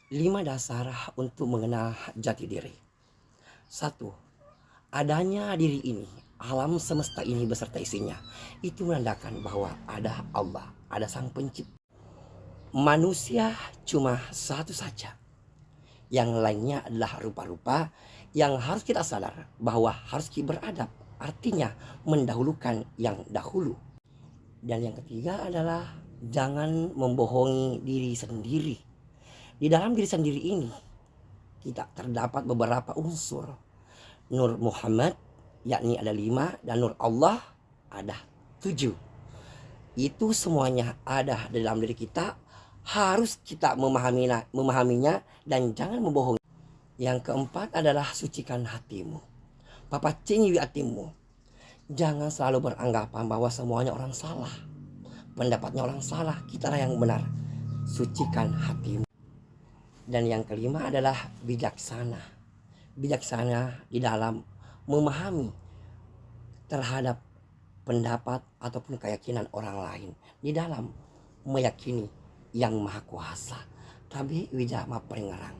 5 dasar untuk mengenal jati diri. 1. Adanya diri ini, alam semesta ini beserta isinya, itu menandakan bahwa ada Allah, ada Sang Pencipta. Manusia cuma satu saja. Yang lainnya adalah rupa-rupa yang harus kita sadar bahwa harus kita beradab. Artinya mendahulukan yang dahulu. Dan yang ketiga adalah jangan membohongi diri sendiri. Di dalam diri sendiri ini kita terdapat beberapa unsur. Nur Muhammad yakni ada 5 dan Nur Allah ada 7. Itu semuanya ada di dalam diri kita. Harus kita memahaminya dan jangan membohongi. Yang keempat adalah sucikan hatimu. Papacingi hatimu. Jangan selalu beranggapan bahwa semuanya orang salah. Pendapatnya orang salah, kitalah yang benar. Sucikan hatimu. Dan yang kelima adalah bijaksana. Bijaksana di dalam memahami terhadap pendapat ataupun keyakinan orang lain. Di dalam meyakini yang maha kuasa. Tabi wijama peringarang.